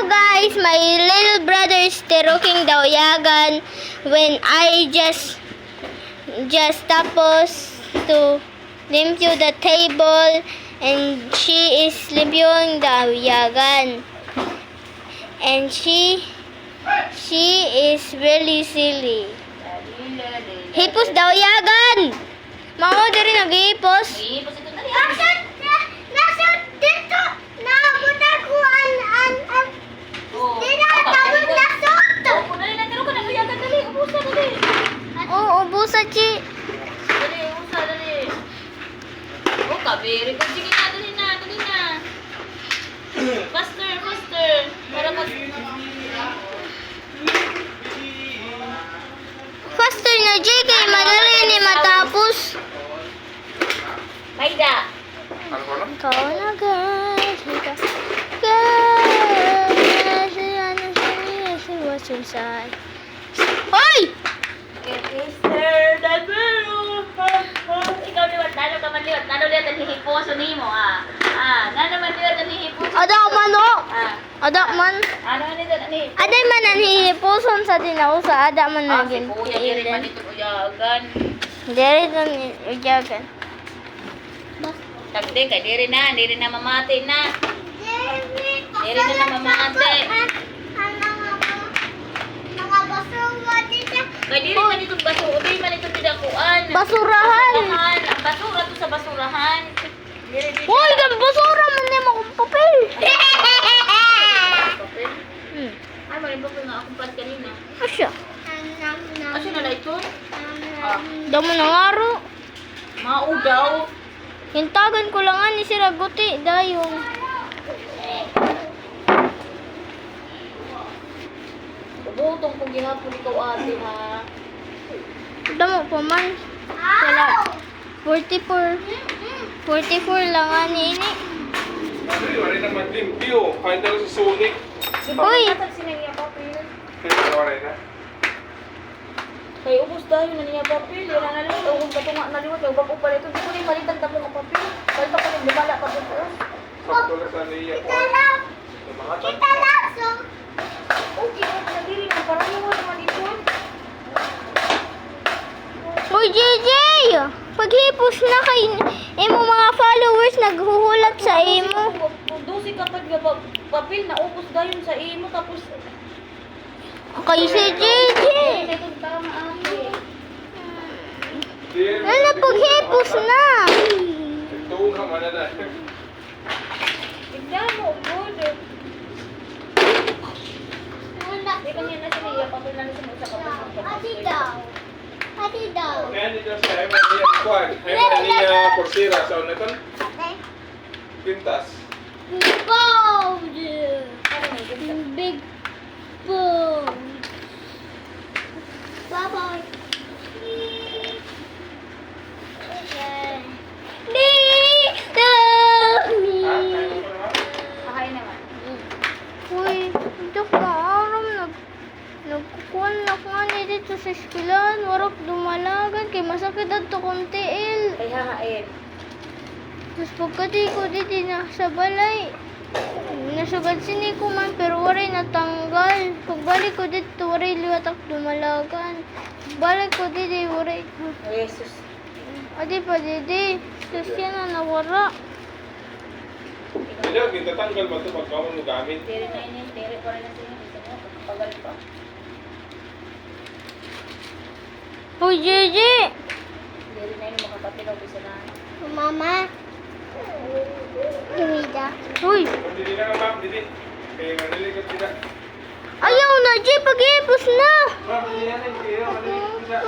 guys, my little brother is tiruking daoyagan when I just tapos to limpyo the table and she is limpyoing daoyagan. And she is really silly. Hipos daoyagan. Mao diri naghihipos. Hipos ito na Nasa dito na buta ko an tinatawag na sot. Oo, dali na. Tiro ka na. Kuyagan, dali. Ubusa, dali. Oo, ubusa, Chi. Dali, ubusa, dali. Oh, kabiri. Sige na, dali na. Dali na. Faster, faster. Para mas... Faster na, Jay, kay madali ni matapos. Maida. Ikaw na, guys. Guys, she was inside. Hoy! Mr. Dabero. Ikaw liwat. Nano ka man liwat. Nano liwat ang hihiposo ni mo, Nano man liwat ang hihiposo. Ada man, o. Ah. Ada man. Ano man ito ang hihiposo? Aday man ang hihipuson sa tinaw sa ada man Ah, naging. si Kuya, diri man ito uyagan. Dere doon uyagan. Tagde, kay diri na mamati na. Diri na mamati. Kay diri man itong basura, diri man itong tidakuan. Basurahan. Ang basura to sa basurahan. Diri. Hoy, gan basura man ni mo kung papel. Ay, malimba ko nga akong pad kanina. Asya. Asa na ito? Damo na ngaro. Maudaw. Hintagan ko lang ani si Raguti dayon. Butong kung gihapon ikaw ate ha. Damo pa man. Wala. 44. 44 lang ani ini. Wala na mag-limpyo. Kahit na sa Sonic. Uy. Katag sinangya papel. Kaya wala na. Kay ubos dahil na niya papel. Yan na lang. Kung katunga na liwat. Yung bago pala ito. Di ko rin malitan tamo ng papel. Kahit ako rin lumala pa dito. Sakto na sa niya ko. Kita langsung. Okay, na diri na. Parang mo naman ito. Uy, JJ! Paghipos na kay imo mga followers naghuhulat sa imo. Dosi kapag papel na ubos dahil sa imo. Tapos... Kay si JJ. Ito tama ate. Ano paghipos na? Ito nga manala. Tignan mo, good. Di ba niya na siya papel na sa mga kapatid. Ati daw. Ati daw. Kaya dito sa Hema niya kuwan. Hema niya Portira. Sa unaton, pintas. Bold. Big bold. Bye-bye. Dito. Ha? Kaya mo pa naman? Kahain naman. Uy, ito ka aram nagkukuhan na ko nga dito sa eskwelahan. Warak dumalagan kay masakit at to kong tiil. Ay hahain. Mas pagkati ko dito na sa balay. Nasugad sini ko man pero waray natanggal. Pagbalik ko dito waray liwatak dumalagan. Balik ko dito waray. Oh, Jesus. Adi pa didi. Tapos yan na nawara. Kaya gitatanggal ba ito pag kamo mo gamit? Tiri na ini, tiri pa rin na siya. Dito mo, pagal pa. Uy, Gigi! Tiri na ini, makapatilaw bisa na. Mama. Dumida. Uy! Dili na nga ma'am, dili. Kaya manilikot sila. Ayaw na, G! Pag-ipos na! Ma'am, dili na. Kaya manilikot sila.